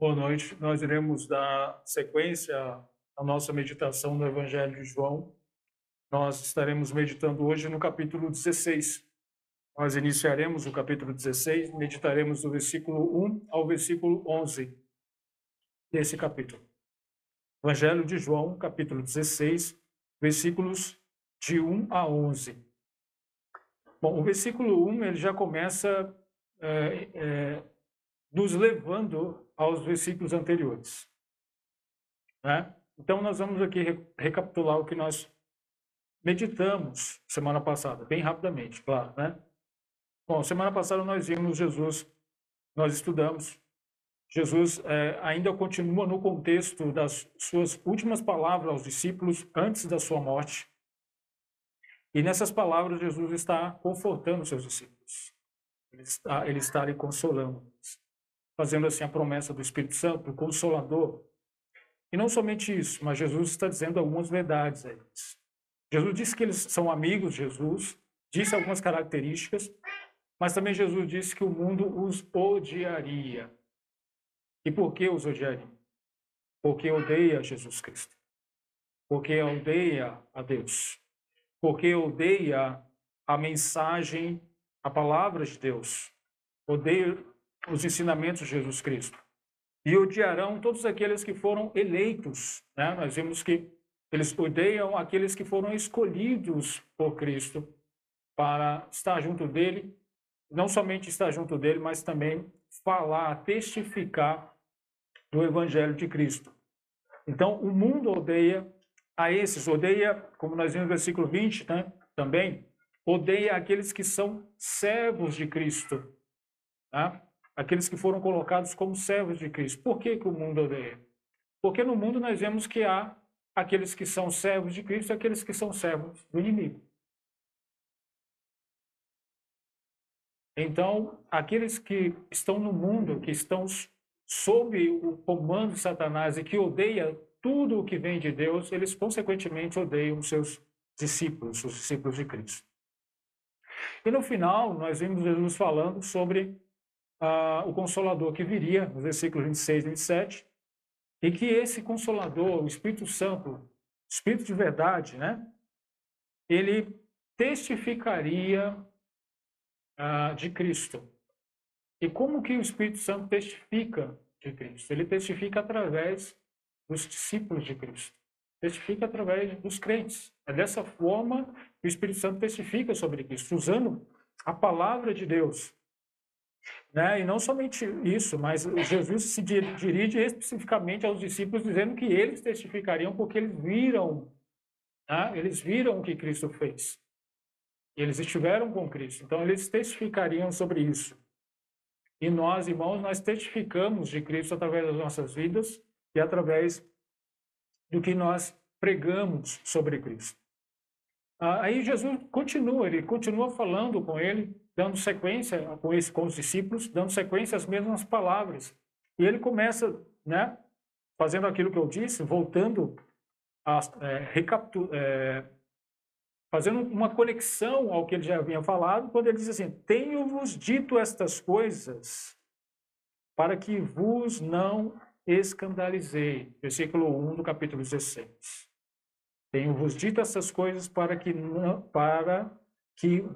Boa noite. Nós iremos dar sequência à nossa meditação no Evangelho de João. Nós estaremos meditando hoje no capítulo 16. Nós iniciaremos o capítulo 16, meditaremos do versículo 1 ao versículo 11 desse capítulo. Evangelho de João, capítulo 16, versículos de 1 a 11. Bom, o versículo 1 ele já começa nos levando aos versículos anteriores, né? Então, nós vamos aqui recapitular o que nós meditamos semana passada, bem rapidamente, claro, né? Bom, semana passada nós vimos Jesus, nós estudamos. Jesus ainda continua no contexto das suas últimas palavras aos discípulos antes da sua morte. E nessas palavras, Jesus está confortando seus discípulos. Ele está ali consolando, fazendo assim a promessa do Espírito Santo, do Consolador. E não somente isso, mas Jesus está dizendo algumas verdades a eles. Jesus disse que eles são amigos de Jesus, disse algumas características, mas também Jesus disse que o mundo os odiaria. E por que os odiaria? Porque odeia Jesus Cristo. Porque odeia a Deus. Porque odeia a mensagem, a palavra de Deus. Odeia os ensinamentos de Jesus Cristo. E odiarão todos aqueles que foram eleitos, né? Nós vimos que eles odeiam aqueles que foram escolhidos por Cristo para estar junto dele, não somente estar junto dele, mas também falar, testificar do Evangelho de Cristo. Então, o mundo odeia a esses, odeia, como nós vimos no versículo 20, né? Também, odeia aqueles que são servos de Cristo, tá? Aqueles que foram colocados como servos de Cristo. Por que o mundo odeia? Porque no mundo nós vemos que há aqueles que são servos de Cristo e aqueles que são servos do inimigo. Então, aqueles que estão no mundo, que estão sob o comando de Satanás e que odeiam tudo o que vem de Deus, eles consequentemente odeiam os seus discípulos, os discípulos de Cristo. E no final, nós vimos Jesus falando sobre o Consolador que viria, nos versículos 26 e 27, e que esse Consolador, o Espírito Santo, Espírito de verdade, né? Ele testificaria de Cristo. E como que o Espírito Santo testifica de Cristo? Ele testifica através dos discípulos de Cristo. Testifica através dos crentes. É dessa forma que o Espírito Santo testifica sobre Cristo, usando a palavra de Deus. Né? E não somente isso, mas Jesus se dirige especificamente aos discípulos, dizendo que eles testificariam porque eles viram, né? Eles viram o que Cristo fez. Eles estiveram com Cristo, então eles testificariam sobre isso. E nós, irmãos, nós testificamos de Cristo através das nossas vidas e através do que nós pregamos sobre Cristo. Aí Jesus continua, ele continua falando com ele, dando sequência com os discípulos, dando sequência às mesmas palavras. E ele começa, né, fazendo aquilo que eu disse, voltando fazendo uma conexão ao que ele já havia falado, quando ele diz assim: tenho-vos dito estas coisas para que vos não escandalizei. Versículo 1 do capítulo 16. Tenho-vos dito essas coisas para que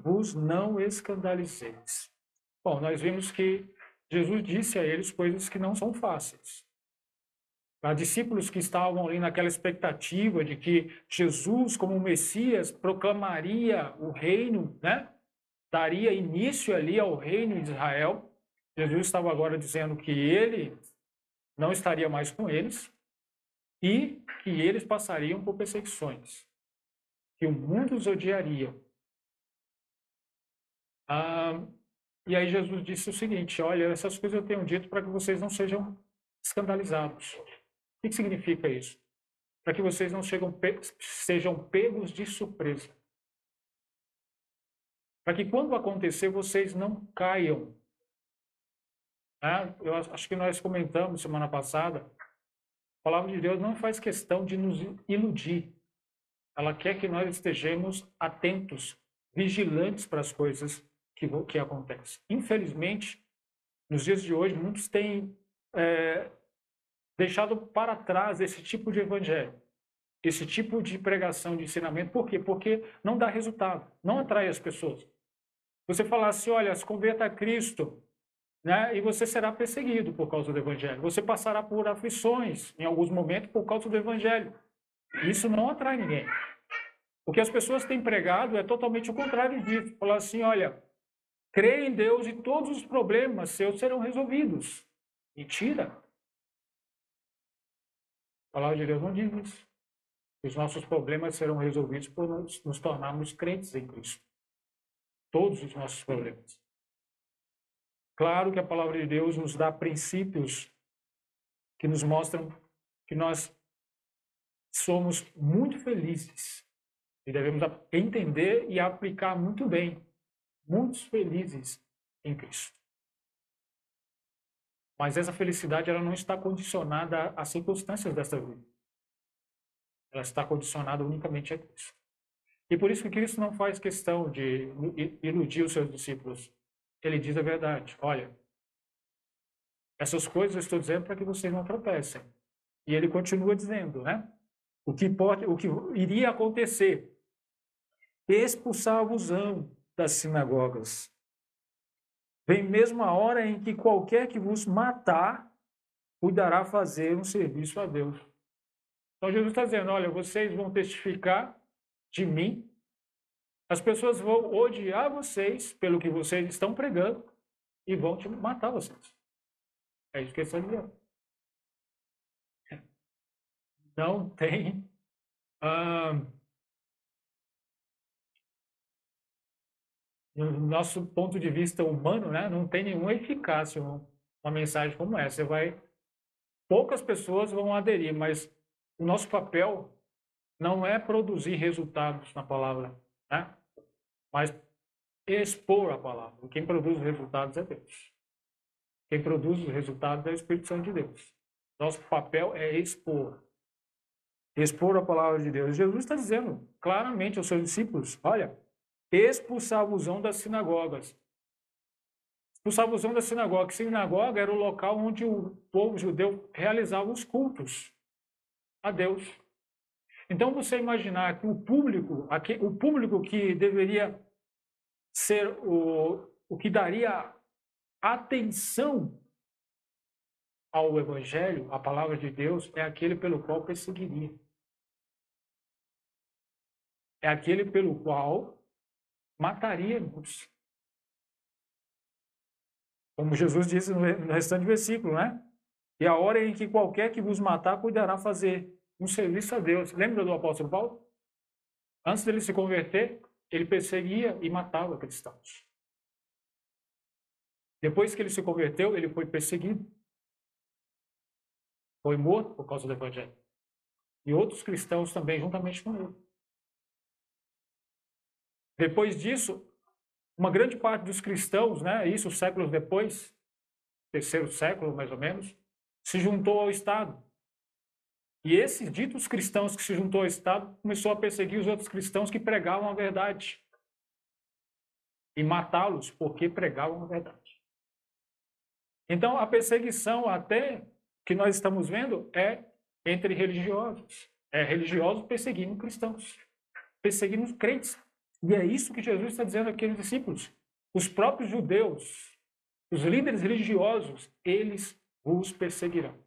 vos não escandalizeis. Bom, nós vimos que Jesus disse a eles coisas que não são fáceis. Há discípulos que estavam ali naquela expectativa de que Jesus, como Messias, proclamaria o reino, né? Daria início ali ao reino de Israel. Jesus estava agora dizendo que ele não estaria mais com eles e que eles passariam por perseguições, que o mundo os odiaria. E aí Jesus disse o seguinte: olha, essas coisas eu tenho dito para que vocês não sejam escandalizados. O que significa isso? Para que vocês não sejam pegos de surpresa. Para que quando acontecer, vocês não caiam. Eu acho que nós comentamos semana passada, a palavra de Deus não faz questão de nos iludir. Ela quer que nós estejamos atentos, vigilantes para as coisas que acontecem. Infelizmente, nos dias de hoje, muitos têm deixado para trás esse tipo de evangelho, esse tipo de pregação, de ensinamento. Por quê? Porque não dá resultado, não atrai as pessoas. Você falar assim, olha, se converta a Cristo, né, e você será perseguido por causa do evangelho. Você passará por aflições em alguns momentos por causa do evangelho. Isso não atrai ninguém. O que as pessoas têm pregado é totalmente o contrário disso. Falar assim, olha, crê em Deus e todos os problemas seus serão resolvidos. Mentira. A palavra de Deus não diz isso. Os nossos problemas serão resolvidos por nos tornarmos crentes em Cristo. Todos os nossos problemas. Claro que a palavra de Deus nos dá princípios que nos mostram que nós somos muito felizes e devemos entender e aplicar muito bem. Muito felizes em Cristo. Mas essa felicidade ela não está condicionada às circunstâncias desta vida. Ela está condicionada unicamente a Cristo. E por isso que Cristo não faz questão de iludir os seus discípulos. Ele diz a verdade. Olha, essas coisas eu estou dizendo para que vocês não tropecem. E ele continua dizendo, né? O que iria acontecer? Expulsar-vos-ão das sinagogas. Vem mesmo a hora em que qualquer que vos matar, cuidará fazer um serviço a Deus. Então Jesus está dizendo, olha, vocês vão testificar de mim, as pessoas vão odiar vocês pelo que vocês estão pregando e vão te matar vocês. É isso que ele está dizendo. Não tem no nosso ponto de vista humano, né, não tem nenhuma eficácia uma mensagem como essa. Poucas pessoas vão aderir, mas o nosso papel não é produzir resultados na palavra, né? Mas expor a palavra. Quem produz os resultados é Deus. Quem produz os resultados é o Espírito Santo de Deus. Nosso papel é expor. Expor a palavra de Deus. Jesus está dizendo claramente aos seus discípulos, olha, expulsar-vos-ão das sinagogas. Expulsar-vos-ão da sinagoga. A sinagoga era o local onde o povo judeu realizava os cultos a Deus. Então, você imaginar que o público que deveria ser o que daria atenção ao Evangelho, à palavra de Deus, é aquele pelo qual perseguiria. É aquele pelo qual mataríamos. Como Jesus disse no restante do versículo, né? E a hora em que qualquer que vos matar, cuidará fazer um serviço a Deus. Lembra do apóstolo Paulo? Antes dele se converter, ele perseguia e matava cristãos. Depois que ele se converteu, ele foi perseguido. Foi morto por causa do Evangelho. E outros cristãos também, juntamente com ele. Depois disso, uma grande parte dos cristãos, né, isso séculos depois, terceiro século mais ou menos, se juntou ao Estado. E esses ditos cristãos que se juntou ao Estado começou a perseguir os outros cristãos que pregavam a verdade. E matá-los porque pregavam a verdade. Então, a perseguição até que nós estamos vendo é entre religiosos. É religiosos perseguindo cristãos. Perseguindo crentes. E é isso que Jesus está dizendo aqui aos discípulos. Os próprios judeus, os líderes religiosos, eles vos perseguirão.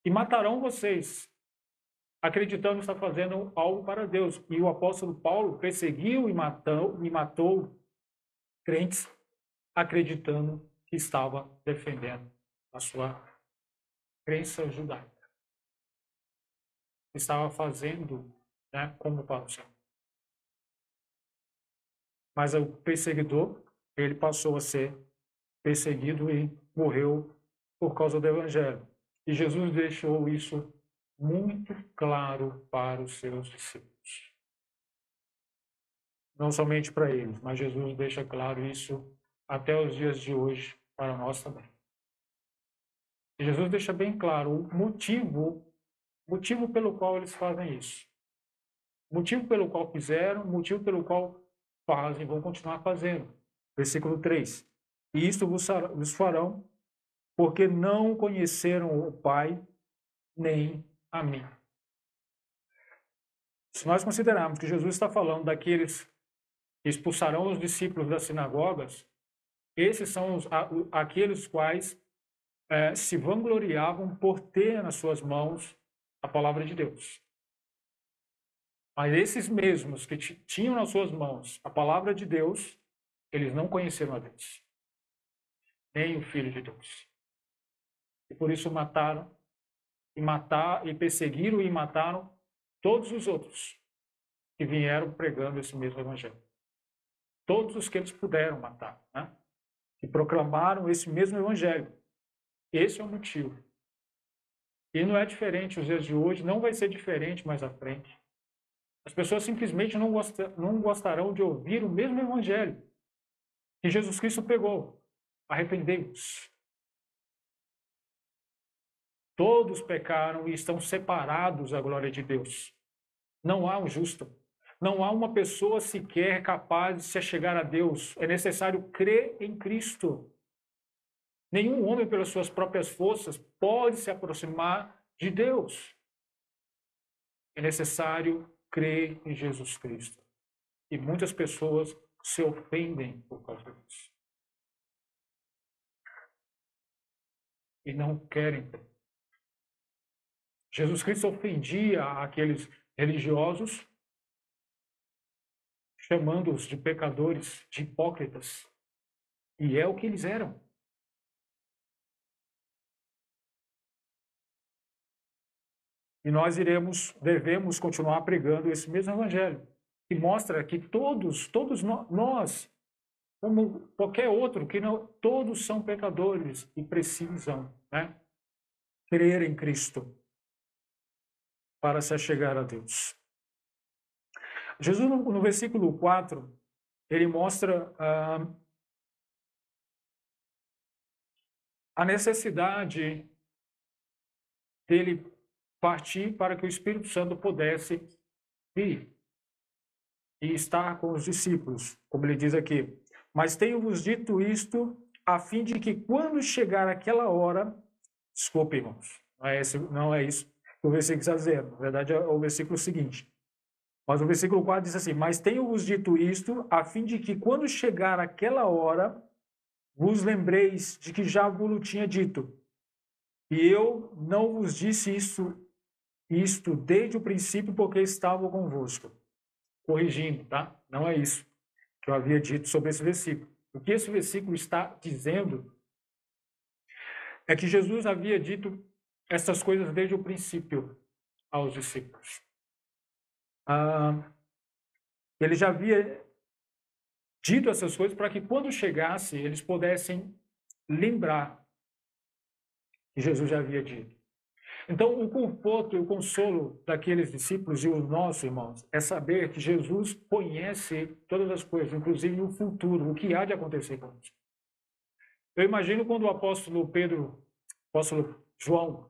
E matarão vocês, acreditando estar fazendo algo para Deus. E o apóstolo Paulo perseguiu e matou crentes, acreditando que estava defendendo a sua crença judaica. Estava fazendo, né, como para o Senhor. Mas o perseguidor, ele passou a ser perseguido e morreu por causa do Evangelho. E Jesus deixou isso muito claro para os seus discípulos. Não somente para eles, mas Jesus deixa claro isso até os dias de hoje para nós também. E Jesus deixa bem claro o motivo pelo qual eles fazem isso. O motivo pelo qual fizeram, o motivo pelo qual fazem, vão continuar fazendo. Versículo 3. E isto vos farão porque não conheceram o Pai nem a mim. Se nós considerarmos que Jesus está falando daqueles que expulsarão os discípulos das sinagogas, esses são aqueles quais se vangloriavam por ter nas suas mãos a palavra de Deus. Mas esses mesmos que tinham nas suas mãos a palavra de Deus, eles não conheceram a Deus, nem o Filho de Deus. E por isso e perseguiram e mataram todos os outros que vieram pregando esse mesmo evangelho. Todos os que eles puderam matar, né? Que proclamaram esse mesmo evangelho. Esse é o motivo. E não é diferente os dias de hoje, não vai ser diferente mais à frente. As pessoas simplesmente não gostarão de ouvir o mesmo evangelho que Jesus Cristo pregou. Arrependei-vos. Todos pecaram e estão separados da glória de Deus. Não há um justo. Não há uma pessoa sequer capaz de se achegar a Deus. É necessário crer em Cristo. Nenhum homem, pelas suas próprias forças, pode se aproximar de Deus. É necessário crer em Jesus Cristo. E muitas pessoas se ofendem por causa disso. E não querem crer. Jesus Cristo ofendia aqueles religiosos, chamando-os de pecadores, de hipócritas. E é o que eles eram. E nós devemos continuar pregando esse mesmo evangelho, que mostra que todos nós, como qualquer outro, que não, todos são pecadores e precisam, né, crer em Cristo para se achegar a Deus. Jesus, no versículo 4, ele mostra a necessidade dele partir para que o Espírito Santo pudesse vir e estar com os discípulos, como ele diz aqui. Mas tenho-vos dito isto a fim de que quando chegar aquela hora, desculpe, irmãos, não é isso que o versículo está dizendo, na verdade é o versículo seguinte. Mas o versículo 4 diz assim, mas tenho-vos dito isto a fim de que quando chegar aquela hora, vos lembreis de que já vos tinha dito. E eu não vos disse isto desde o princípio porque estava convosco. Corrigindo, tá? Não é isso que eu havia dito sobre esse versículo. O que esse versículo está dizendo é que Jesus havia dito essas coisas desde o princípio aos discípulos. Ele já havia dito essas coisas para que quando chegasse eles pudessem lembrar que Jesus já havia dito. Então, o conforto e o consolo daqueles discípulos e os nossos irmãos é saber que Jesus conhece todas as coisas, inclusive o futuro, o que há de acontecer conosco. Eu imagino quando o apóstolo Pedro, apóstolo João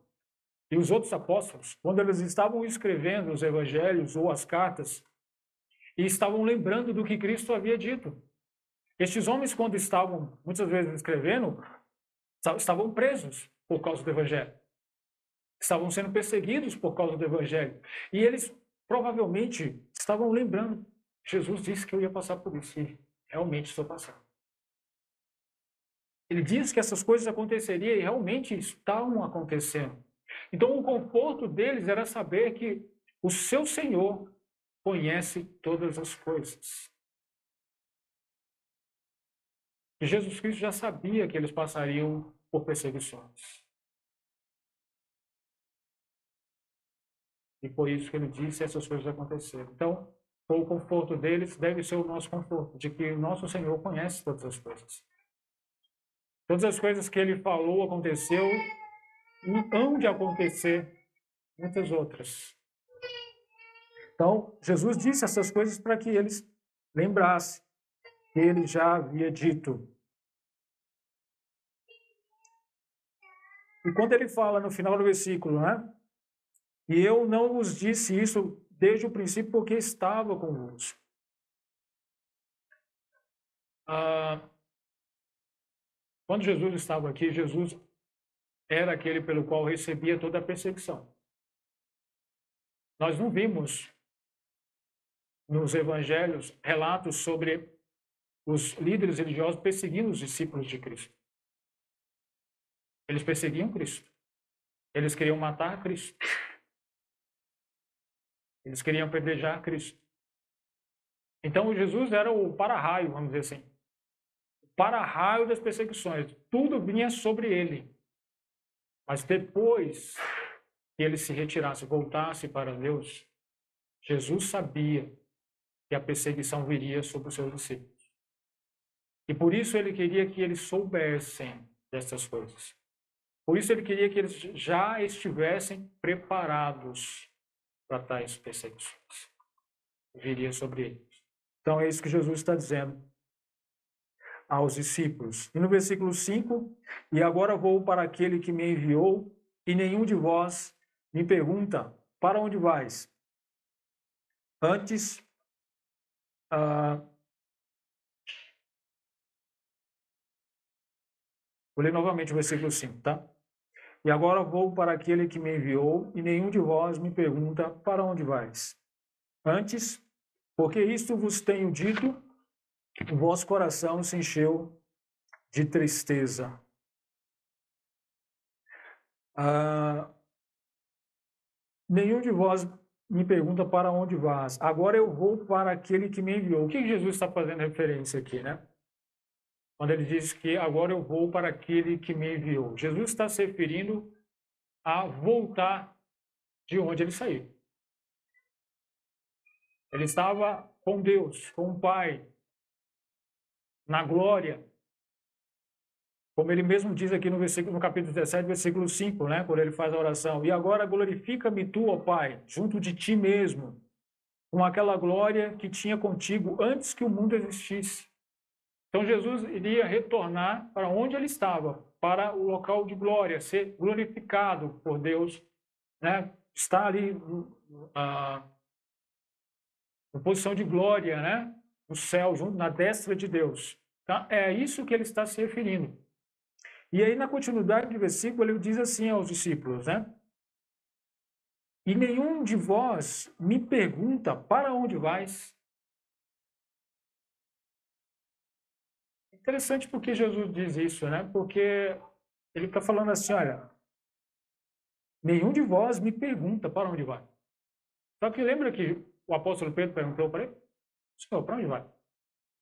e os outros apóstolos, quando eles estavam escrevendo os evangelhos ou as cartas, e estavam lembrando do que Cristo havia dito. Estes homens, quando estavam, muitas vezes, escrevendo, estavam presos por causa do evangelho. Estavam sendo perseguidos por causa do evangelho. E eles, provavelmente, estavam lembrando. Jesus disse que eu ia passar por isso. E realmente estou passando. Ele disse que essas coisas aconteceriam e realmente estavam acontecendo. Então, o conforto deles era saber que o seu Senhor conhece todas as coisas. E Jesus Cristo já sabia que eles passariam por perseguições. E por isso que ele disse essas coisas aconteceram. Então, o conforto deles deve ser o nosso conforto, de que o nosso Senhor conhece todas as coisas. Todas as coisas que ele falou aconteceu e hão de acontecer muitas outras. Então, Jesus disse essas coisas para que eles lembrassem que ele já havia dito. E quando ele fala no final do versículo, né? E eu não vos disse isso desde o princípio porque estava convosco. Quando Jesus estava aqui, Jesus era aquele pelo qual recebia toda a perseguição. Nós não vimos nos evangelhos relatos sobre os líderes religiosos perseguindo os discípulos de Cristo. Eles perseguiam Cristo. Eles queriam matar Cristo. Eles queriam apedrejar Cristo. Então, Jesus era o para-raio, vamos dizer assim. O para-raio das perseguições. Tudo vinha sobre ele. Mas depois que ele se retirasse, voltasse para Deus, Jesus sabia que a perseguição viria sobre os seus discípulos. E por isso ele queria que eles soubessem dessas coisas. Por isso ele queria que eles já estivessem preparados para tais perseguições. Viria sobre eles. Então é isso que Jesus está dizendo aos discípulos. E no versículo 5, e agora vou para aquele que me enviou, e nenhum de vós me pergunta, para onde vais? Antes, vou ler novamente o versículo 5, tá? E agora vou para aquele que me enviou, e nenhum de vós me pergunta, para onde vais? Antes, porque isto vos tenho dito, o vosso coração se encheu de tristeza. Nenhum de vós me pergunta para onde vais. Agora eu vou para aquele que me enviou. O que Jesus está fazendo referência aqui, né? Quando ele diz que agora eu vou para aquele que me enviou. Jesus está se referindo a voltar de onde ele saiu. Ele estava com Deus, com o Pai, na glória. Como ele mesmo diz aqui no capítulo 17, versículo 5, né? Quando ele faz a oração. E agora glorifica-me tu, ó Pai, junto de ti mesmo, com aquela glória que tinha contigo antes que o mundo existisse. Então Jesus iria retornar para onde ele estava, para o local de glória, ser glorificado por Deus, né? Estar ali na posição de glória, né? No céu, junto na destra de Deus. Então, é isso que ele está se referindo. E aí, na continuidade do versículo, ele diz assim aos discípulos, né? E nenhum de vós me pergunta, para onde vais? Interessante porque Jesus diz isso, né? Porque ele está falando assim, olha, nenhum de vós me pergunta para onde vai. Só que lembra que o apóstolo Pedro perguntou para ele, Senhor, para onde vai?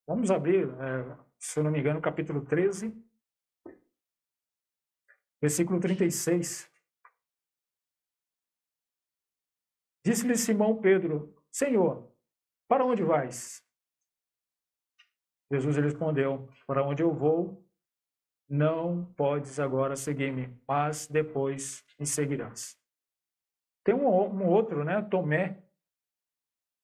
Vamos abrir, se eu não me engano, capítulo 13, versículo 36. Disse-lhe Simão Pedro, Senhor, para onde vais? Jesus respondeu, para onde eu vou, não podes agora seguir-me, mas depois me seguirás. Tem um outro, né, Tomé,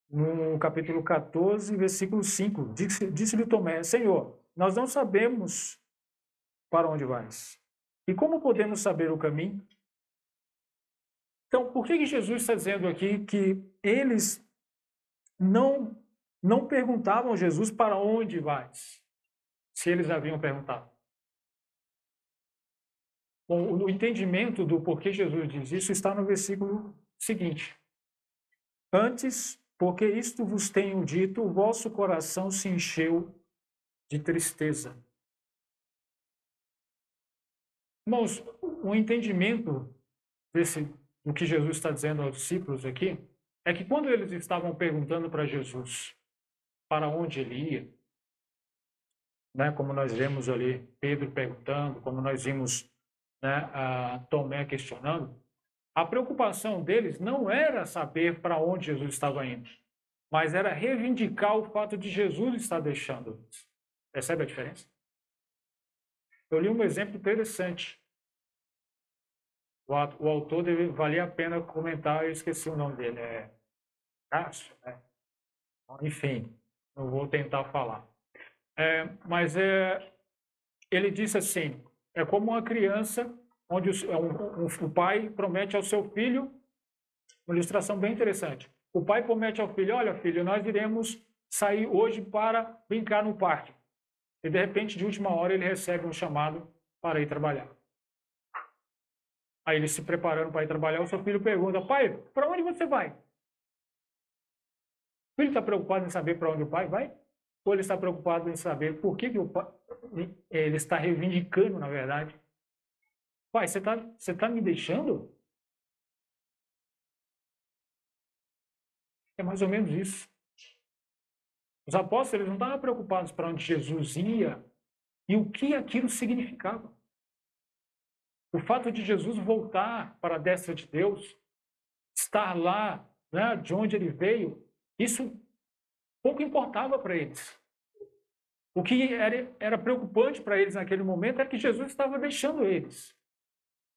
no capítulo 14, versículo 5. Disse-lhe Tomé, Senhor, nós não sabemos para onde vais. E como podemos saber o caminho? Então, por que Jesus está dizendo aqui que eles não perguntavam a Jesus para onde vais, se eles haviam perguntado? Bom, o entendimento do porquê Jesus diz isso está no versículo seguinte. Antes, porque isto vos tenho dito, o vosso coração se encheu de tristeza. Irmãos, o entendimento do que Jesus está dizendo aos discípulos aqui é que quando eles estavam perguntando para Jesus para onde ele ia, né, como nós vemos ali Pedro perguntando, como nós vimos, né, a Tomé questionando, a preocupação deles não era saber para onde Jesus estava indo, mas era reivindicar o fato de Jesus estar deixando. Percebe a diferença? Eu li um exemplo interessante. O autor valia a pena comentar, eu esqueci o nome dele. É Cássio, né? Enfim, não vou tentar falar. Mas ele disse assim, é como uma criança onde o pai promete ao seu filho, uma ilustração bem interessante. O pai promete ao filho, olha filho, nós iremos sair hoje para brincar no parque. E de repente, de última hora, ele recebe um chamado para ir trabalhar. Aí ele se preparando para ir trabalhar, o seu filho pergunta, pai, para onde você vai? O filho está preocupado em saber para onde o pai vai? Ou ele está preocupado em saber por que o pai, ele está reivindicando, na verdade? Pai, você tá me deixando? É mais ou menos isso. Os apóstolos eles não estavam preocupados para onde Jesus ia e o que aquilo significava. O fato de Jesus voltar para a destra de Deus, estar lá, né, de onde ele veio, isso pouco importava para eles. O que era preocupante para eles naquele momento era que Jesus estava deixando eles.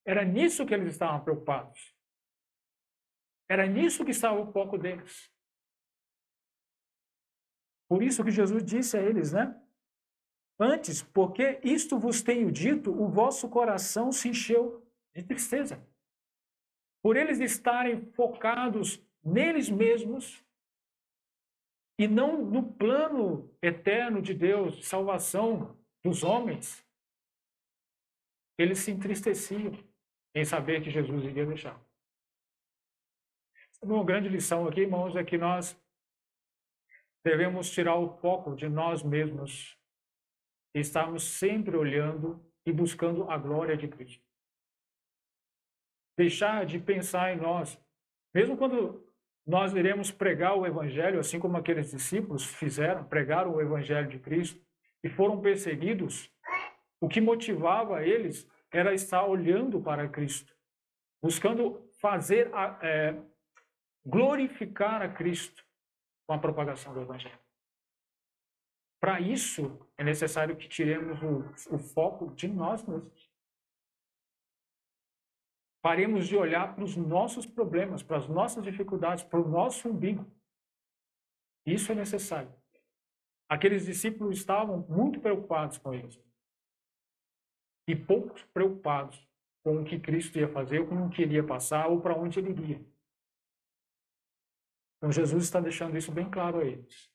Era nisso que eles estavam preocupados. Era nisso que estava o foco deles. Por isso que Jesus disse a eles, né? Antes, porque isto vos tenho dito, o vosso coração se encheu de tristeza. Por eles estarem focados neles mesmos e não no plano eterno de Deus, de salvação dos homens, eles se entristeciam em saber que Jesus iria deixar. Uma grande lição aqui, irmãos, é que nós devemos tirar o foco de nós mesmos e estarmos sempre olhando e buscando a glória de Cristo. Deixar de pensar em nós. Mesmo quando nós iremos pregar o Evangelho, assim como aqueles discípulos fizeram, pregaram o Evangelho de Cristo e foram perseguidos, o que motivava eles era estar olhando para Cristo, buscando fazer, glorificar a Cristo com a propagação do Evangelho. Para isso, é necessário que tiremos o foco de nós mesmos. Paremos de olhar para os nossos problemas, para as nossas dificuldades, para o nosso umbigo. Isso é necessário. Aqueles discípulos estavam muito preocupados com isso. E poucos preocupados com o que Cristo ia fazer, ou com o que ele ia passar, ou para onde ele iria. Então Jesus está deixando isso bem claro a eles.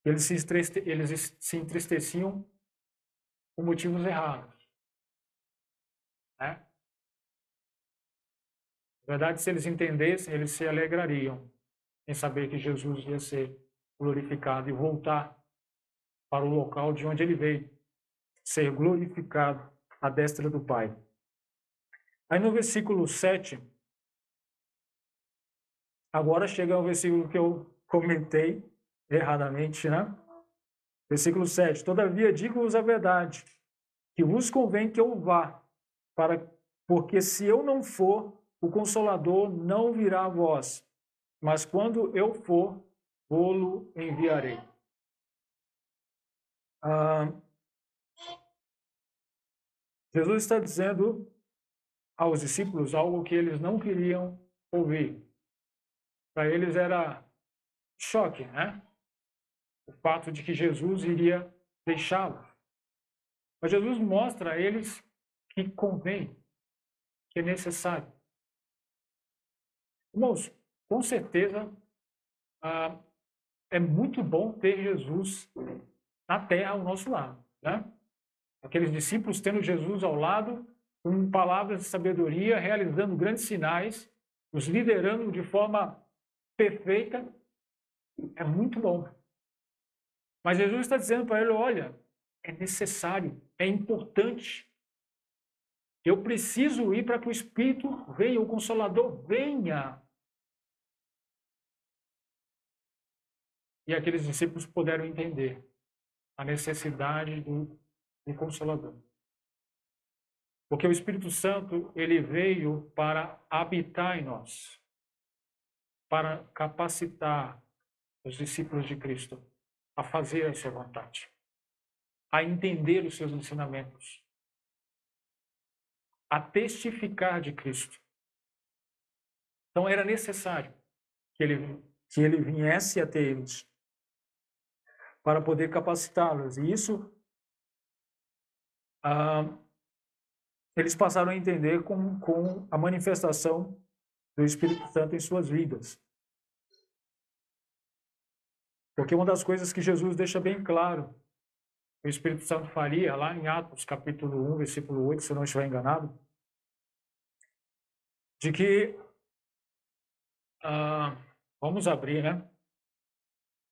Eles se entristeciam por motivos errados. Né? Na verdade, se eles entendessem, eles se alegrariam em saber que Jesus ia ser glorificado e voltar para o local de onde ele veio, ser glorificado à destra do Pai. Aí no versículo 7, agora chega ao versículo que eu comentei erradamente, né? Versículo 7. Todavia digo-vos a verdade, que vos convém que eu vá, porque se eu não for, o Consolador não virá a vós, mas quando eu for, vou-lo enviarei. Jesus está dizendo aos discípulos algo que eles não queriam ouvir. Para eles era choque, né? O fato de que Jesus iria deixá-los. Mas Jesus mostra a eles que convém, que é necessário. Irmãos, com certeza é muito bom ter Jesus na terra ao nosso lado, né? Aqueles discípulos tendo Jesus ao lado, com palavras de sabedoria, realizando grandes sinais, os liderando de forma perfeita, é muito bom. Mas Jesus está dizendo para ele, olha, é necessário, é importante. Eu preciso ir para que o Espírito venha, o Consolador venha. E aqueles discípulos puderam entender a necessidade do Consolador. Porque o Espírito Santo, ele veio para habitar em nós, para capacitar os discípulos de Cristo a fazer a sua vontade, a entender os seus ensinamentos, a testificar de Cristo. Então era necessário que ele viesse até eles para poder capacitá-los. E isso eles passaram a entender com a manifestação do Espírito Santo em suas vidas. Porque uma das coisas que Jesus deixa bem claro, o Espírito Santo faria lá em Atos capítulo 1, versículo 8, se eu não estiver enganado, de que vamos abrir, né?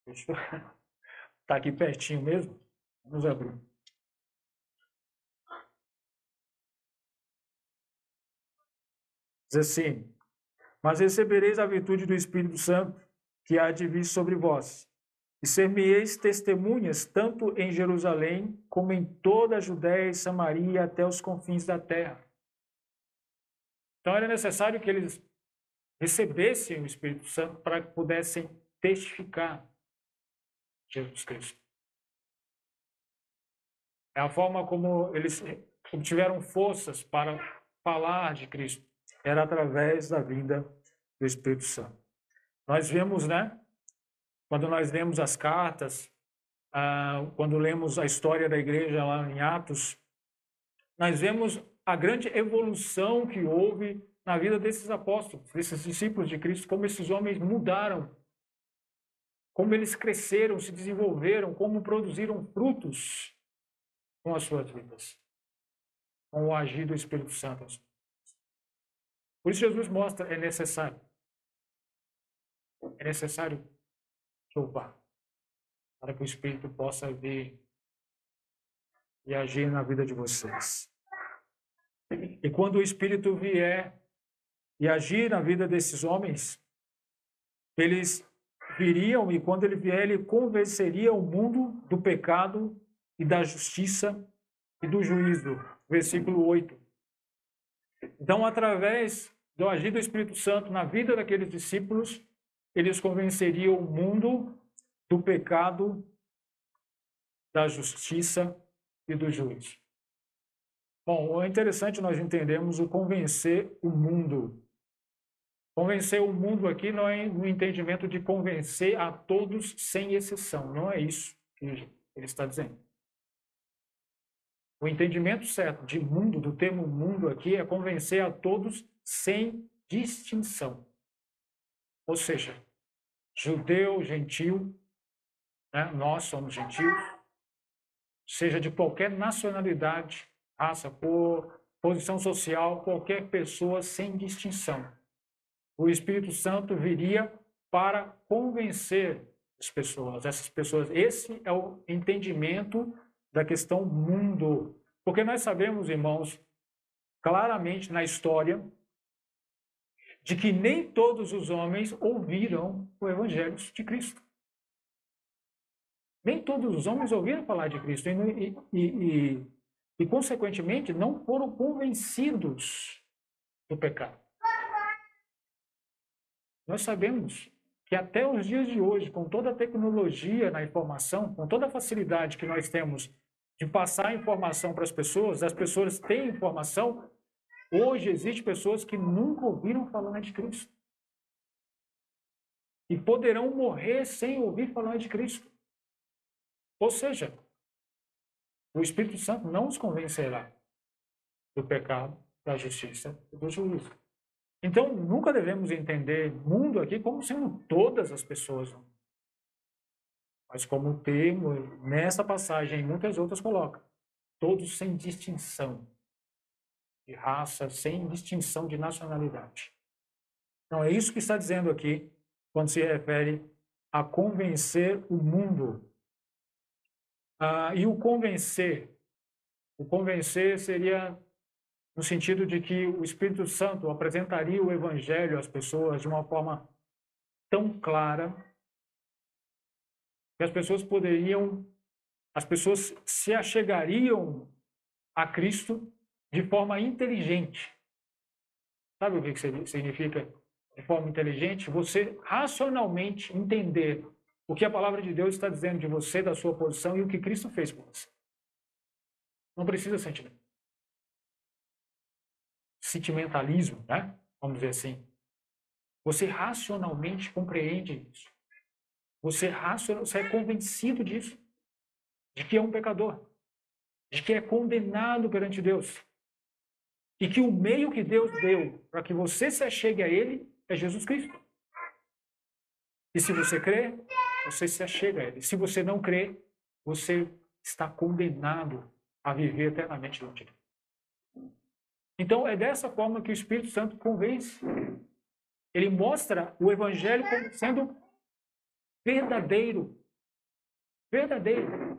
Está aqui pertinho mesmo. Vamos abrir. Diz assim: mas recebereis a virtude do Espírito Santo, que há de vir sobre vós, e ser-me-eis testemunhas tanto em Jerusalém, como em toda a Judéia e Samaria, até os confins da terra. Então era necessário que eles recebessem o Espírito Santo para que pudessem testificar Jesus Cristo. É a forma como eles obtiveram forças para falar de Cristo. Era através da vinda do Espírito Santo. Nós vemos, né? Quando nós lemos as cartas, quando lemos a história da igreja lá em Atos, nós vemos a grande evolução que houve na vida desses apóstolos, desses discípulos de Cristo, como esses homens mudaram, como eles cresceram, se desenvolveram, como produziram frutos com as suas vidas, com o agir do Espírito Santo. Por isso Jesus mostra, é necessário louvar, para que o Espírito possa vir e agir na vida de vocês. E quando o Espírito vier e agir na vida desses homens, eles viriam, e quando ele vier, ele convenceria o mundo do pecado e da justiça e do juízo. Versículo 8. Então, através do agir do Espírito Santo na vida daqueles discípulos, eles convenceriam o mundo do pecado, da justiça e do juízo. Bom, é interessante nós entendermos o convencer o mundo. Convencer o mundo aqui não é no entendimento de convencer a todos sem exceção. Não é isso que ele está dizendo. O entendimento certo de mundo, do termo mundo aqui, é convencer a todos sem distinção. Ou seja, judeu, gentil, né? Nós somos gentios, seja de qualquer nacionalidade, raça, cor, posição social, qualquer pessoa sem distinção. O Espírito Santo viria para convencer as pessoas, essas pessoas. Esse é o entendimento da questão mundo. Porque nós sabemos, irmãos, claramente na história, de que nem todos os homens ouviram o Evangelho de Cristo. Nem todos os homens ouviram falar de Cristo e consequentemente, não foram convencidos do pecado. Nós sabemos que até os dias de hoje, com toda a tecnologia na informação, com toda a facilidade que nós temos de passar informação para as pessoas têm informação, hoje existem pessoas que nunca ouviram falar de Cristo. E poderão morrer sem ouvir falar de Cristo. Ou seja, o Espírito Santo não os convencerá do pecado, da justiça e do juízo. Então, nunca devemos entender mundo aqui como sendo todas as pessoas. Mas como o termo, nessa passagem e muitas outras coloca, todos sem distinção de raça, sem distinção de nacionalidade. Então, é isso que está dizendo aqui, quando se refere a convencer o mundo. E o convencer seria no sentido de que o Espírito Santo apresentaria o Evangelho às pessoas de uma forma tão clara que as pessoas se achegariam a Cristo de forma inteligente. Sabe o que significa de forma inteligente? Você racionalmente entender o que a palavra de Deus está dizendo de você, da sua posição e o que Cristo fez por você. Não precisa sentimentalismo, né? Vamos dizer assim. Você racionalmente compreende isso. Você é convencido disso, de que é um pecador, de que é condenado perante Deus. E que o meio que Deus deu para que você se achegue a Ele é Jesus Cristo. E se você crê, você se achega a Ele. Se você não crê, você está condenado a viver eternamente longe dele. Então, é dessa forma que o Espírito Santo convence. Ele mostra o Evangelho como sendo verdadeiro. Verdadeiro.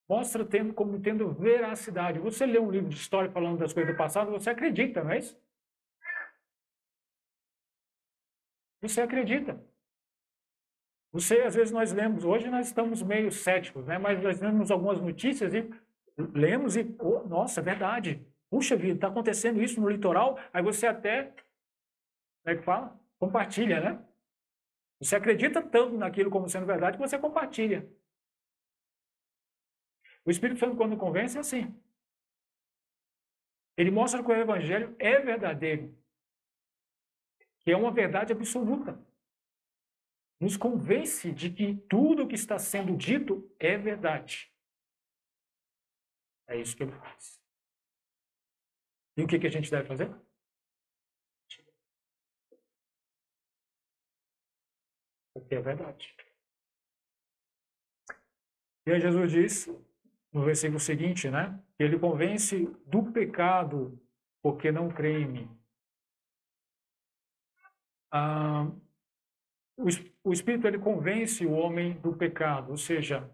Mostra como tendo veracidade. Você lê um livro de história falando das coisas do passado, você acredita, não é isso? Você acredita. Às vezes nós lemos, hoje nós estamos meio céticos, né? Mas nós lemos algumas notícias e lemos e, oh, nossa, é verdade. Puxa vida, está acontecendo isso no litoral. Aí você até, como é que fala? Compartilha, né? Você acredita tanto naquilo como sendo verdade que você compartilha. O Espírito Santo, quando convence, é assim. Ele mostra que o Evangelho é verdadeiro, que é uma verdade absoluta. Nos convence de que tudo o que está sendo dito é verdade. É isso que ele faz. E o que a gente deve fazer? Porque é verdade. E aí Jesus diz, no versículo seguinte, né? Que ele convence do pecado porque não crê em mim. O Espírito, ele convence o homem do pecado, ou seja,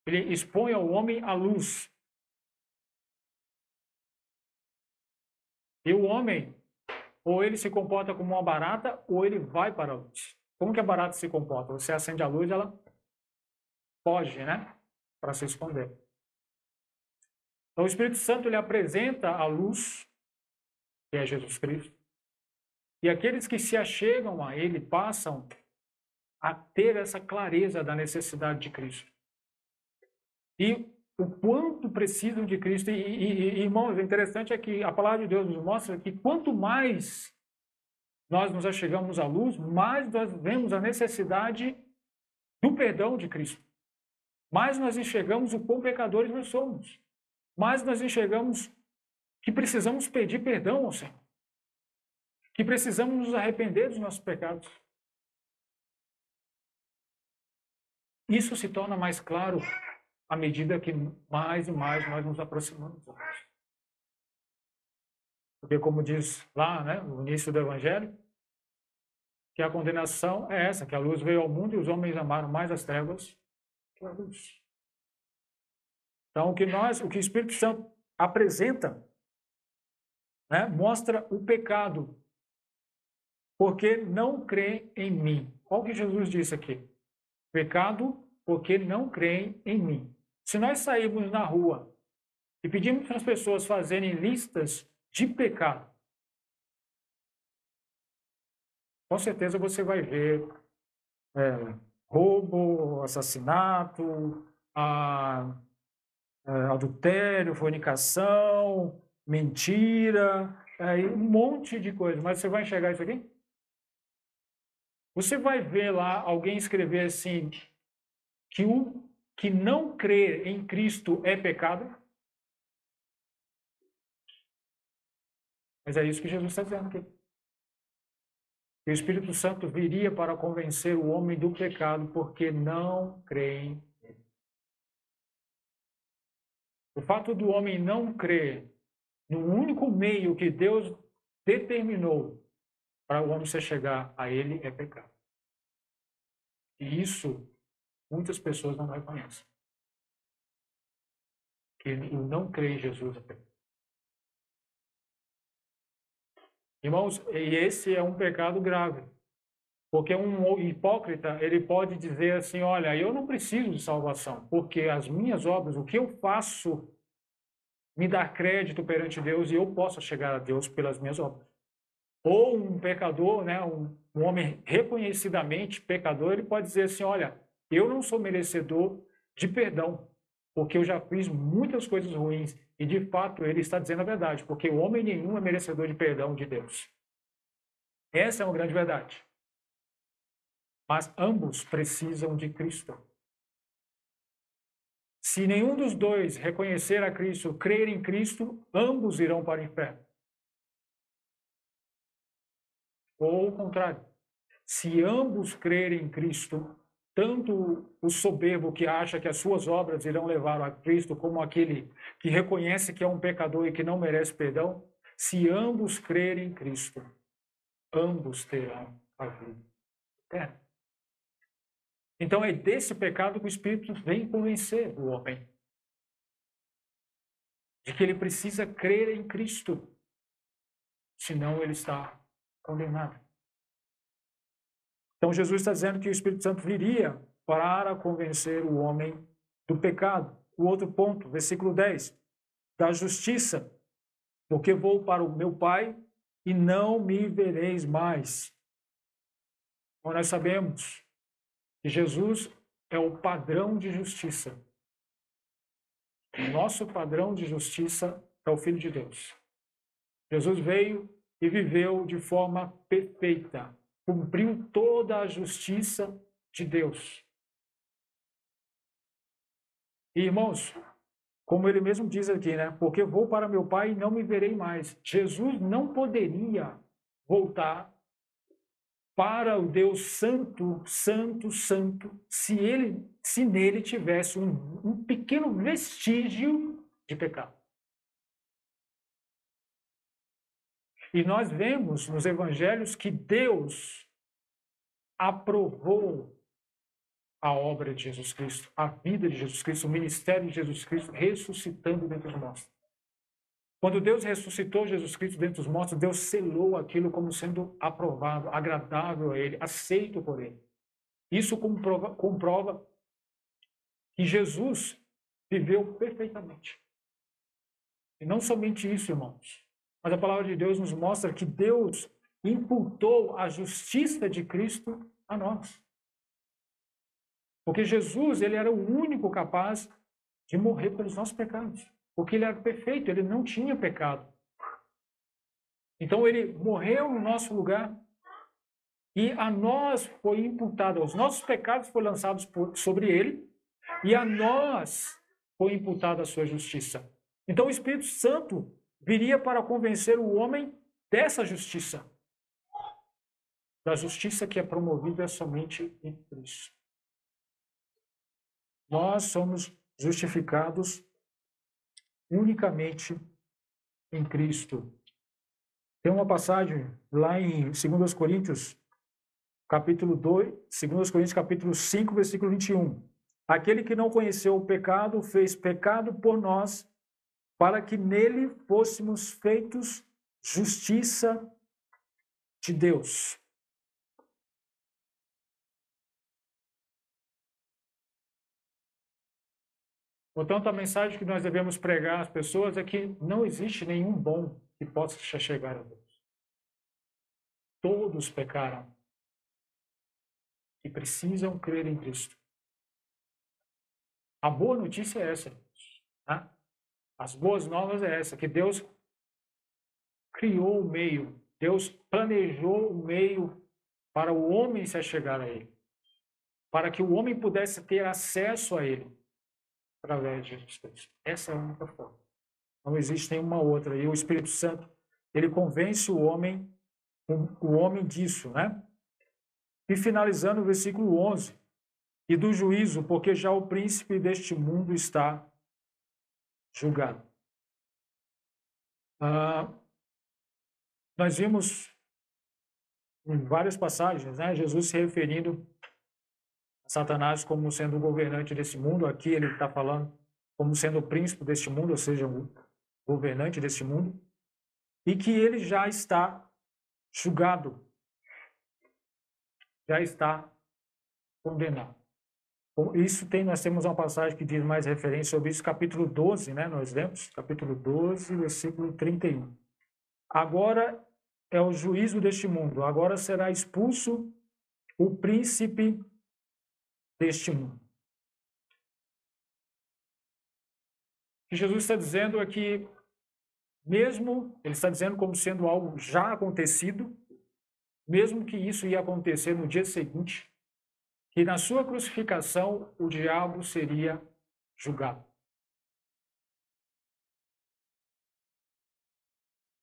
ele expõe ao homem a luz. E o homem, ou ele se comporta como uma barata, ou ele vai para a luz. Como que a barata se comporta? Você acende a luz, ela foge, né? Para se esconder. Então, o Espírito Santo, ele apresenta a luz, que é Jesus Cristo, e aqueles que se achegam a ele passam a ter essa clareza da necessidade de Cristo. E o quanto precisam de Cristo. E irmãos, o interessante é que a palavra de Deus nos mostra que quanto mais nós nos achegamos à luz, mais nós vemos a necessidade do perdão de Cristo. Mais nós enxergamos o quão pecadores nós somos. Mais nós enxergamos que precisamos pedir perdão ao Senhor. Que precisamos nos arrepender dos nossos pecados. Isso se torna mais claro à medida que mais e mais nós nos aproximamos de Deus. Porque, como diz lá, né, no início do Evangelho, que a condenação é essa, que a luz veio ao mundo e os homens amaram mais as trevas que a luz. Então, o que o Espírito Santo apresenta, né, mostra o pecado, porque não crê em mim. Olha o que Jesus disse aqui. Pecado, porque não creem em mim. Se nós sairmos na rua e pedirmos para as pessoas fazerem listas de pecado, com certeza você vai ver roubo, assassinato, adultério, fornicação, mentira, um monte de coisa. Mas você vai enxergar isso aqui? Você vai ver lá alguém escrever assim, que o que não crer em Cristo é pecado? Mas é isso que Jesus está dizendo aqui. O Espírito Santo viria para convencer o homem do pecado porque não creem nele. O fato do homem não crer no único meio que Deus determinou para o homem se chegar a ele é pecado. E isso muitas pessoas não reconhecem. Que o não crer em Jesus é pecado. Irmãos, e esse é um pecado grave. Porque um hipócrita, ele pode dizer assim, olha, eu não preciso de salvação, porque as minhas obras, o que eu faço, me dá crédito perante Deus e eu posso chegar a Deus pelas minhas obras. Ou um pecador, né, um homem reconhecidamente pecador, ele pode dizer assim, olha, eu não sou merecedor de perdão, porque eu já fiz muitas coisas ruins. E, de fato, ele está dizendo a verdade, porque o homem nenhum é merecedor de perdão de Deus. Essa é uma grande verdade. Mas ambos precisam de Cristo. Se nenhum dos dois reconhecer a Cristo, crer em Cristo, ambos irão para o inferno. Ou o contrário. Se ambos crerem em Cristo, tanto o soberbo que acha que as suas obras irão levar a Cristo, como aquele que reconhece que é um pecador e que não merece perdão, se ambos crerem em Cristo, ambos terão a vida eterna. Então é desse pecado que o Espírito vem convencer o homem, de que ele precisa crer em Cristo, senão ele está condenado. Então Jesus está dizendo que o Espírito Santo viria para convencer o homem do pecado. O outro ponto, versículo 10, da justiça, porque vou para o meu Pai e não me vereis mais. Então nós sabemos que Jesus é o padrão de justiça. O nosso padrão de justiça é o Filho de Deus. Jesus veio e viveu de forma perfeita, cumpriu toda a justiça de Deus. E, irmãos, como ele mesmo diz aqui, né? Porque vou para meu Pai e não me verei mais. Jesus não poderia voltar para o Deus Santo, Santo, Santo, se nele tivesse um pequeno vestígio de pecado. E nós vemos nos evangelhos que Deus aprovou a obra de Jesus Cristo, a vida de Jesus Cristo, o ministério de Jesus Cristo, ressuscitando dentre os mortos. Quando Deus ressuscitou Jesus Cristo dentre os mortos, Deus selou aquilo como sendo aprovado, agradável a Ele, aceito por Ele. Isso comprova que Jesus viveu perfeitamente. E não somente isso, irmãos, mas a palavra de Deus nos mostra que Deus imputou a justiça de Cristo a nós. Porque Jesus, ele era o único capaz de morrer pelos nossos pecados. Porque ele era perfeito, ele não tinha pecado. Então ele morreu no nosso lugar e a nós foi imputado, os nossos pecados foram lançados sobre ele e a nós foi imputada a sua justiça. Então o Espírito Santo viria para convencer o homem dessa justiça. Da justiça que é promovida somente em Cristo. Nós somos justificados unicamente em Cristo. Tem uma passagem lá em 2 Coríntios, capítulo 2, 2 Coríntios, capítulo 5, versículo 21. Aquele que não conheceu o pecado, fez pecado por nós, para que nele fôssemos feitos justiça de Deus. Portanto, a mensagem que nós devemos pregar às pessoas é que não existe nenhum bom que possa chegar a Deus. Todos pecaram e precisam crer em Cristo. A boa notícia é essa. Tá? As boas novas é essa, que Deus criou o meio, Deus planejou o meio para o homem se achegar a Ele, para que o homem pudesse ter acesso a Ele através de Jesus Cristo. Essa é a única forma. Não existe nenhuma outra. E o Espírito Santo, ele convence o homem disso, né? E finalizando o versículo 11, e do juízo, porque já o príncipe deste mundo está julgado. Nós vimos em várias passagens, né, Jesus se referindo a Satanás como sendo o governante desse mundo. Aqui ele está falando como sendo o príncipe deste mundo, ou seja, o governante deste mundo, e que ele já está julgado, já está condenado. Nós temos uma passagem que diz mais referência sobre isso, capítulo 12, né? Nós lemos, capítulo 12, versículo 31. Agora é o juízo deste mundo, agora será expulso o príncipe deste mundo. O que Jesus está dizendo é que, mesmo, ele está dizendo como sendo algo já acontecido, mesmo que isso ia acontecer no dia seguinte, que na sua crucificação o diabo seria julgado.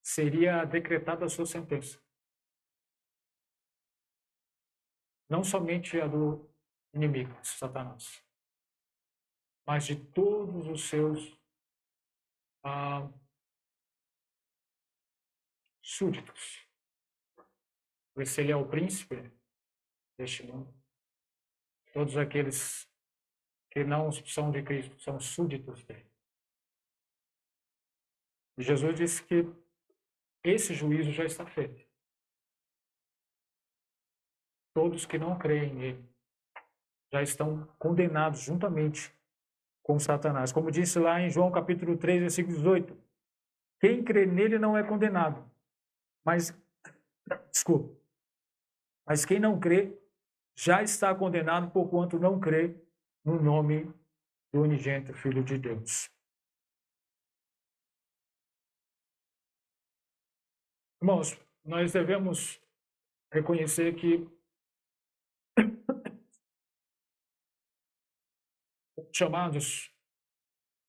Seria decretada a sua sentença. Não somente a do inimigos, Satanás, mas de todos os seus súditos. Pois ele é o príncipe deste mundo. Todos aqueles que não são de Cristo são súditos dele. E Jesus disse que esse juízo já está feito. Todos que não creem nele já estão condenados juntamente com Satanás. Como disse lá em João capítulo 3, versículo 18. Quem crê nele não é condenado. Mas quem não crê já está condenado porquanto não crê no nome do unigênito Filho de Deus. Irmãos, nós devemos reconhecer que chamados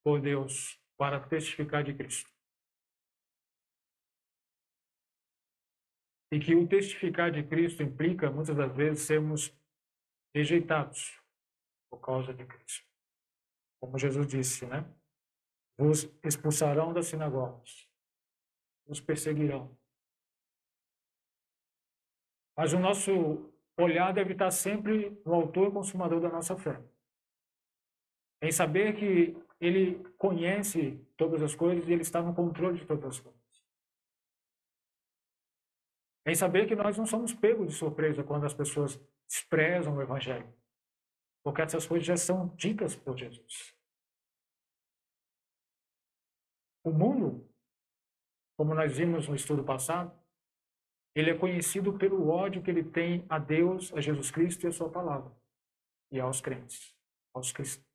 por Deus para testificar de Cristo. E que o testificar de Cristo implica, muitas das vezes, sermos rejeitados por causa de Cristo. Como Jesus disse, né? Vos expulsarão das sinagogas, vos perseguirão. Mas o nosso olhar deve estar sempre no autor e consumador da nossa fé. Em saber que ele conhece todas as coisas e ele está no controle de todas as coisas. Em saber que nós não somos pegos de surpresa quando as pessoas desprezam o Evangelho. Porque essas coisas já são ditas por Jesus. O mundo, como nós vimos no estudo passado, ele é conhecido pelo ódio que ele tem a Deus, a Jesus Cristo e a sua palavra. E aos crentes,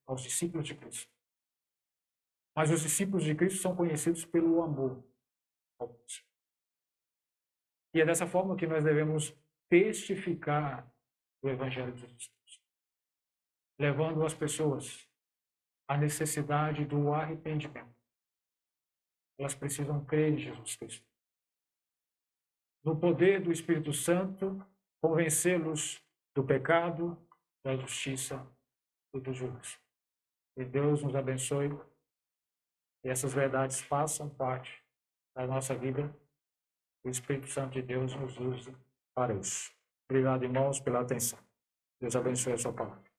aos discípulos de Cristo. Mas os discípulos de Cristo são conhecidos pelo amor. E é dessa forma que nós devemos testificar o Evangelho de Jesus Cristo, levando as pessoas à necessidade do arrependimento. Elas precisam crer em Jesus Cristo. No poder do Espírito Santo, convencê-los do pecado, da justiça e do juízo. Que Deus nos abençoe e essas verdades façam parte da nossa vida. O Espírito Santo de Deus nos use para isso. Obrigado, irmãos, pela atenção. Deus abençoe a sua palavra.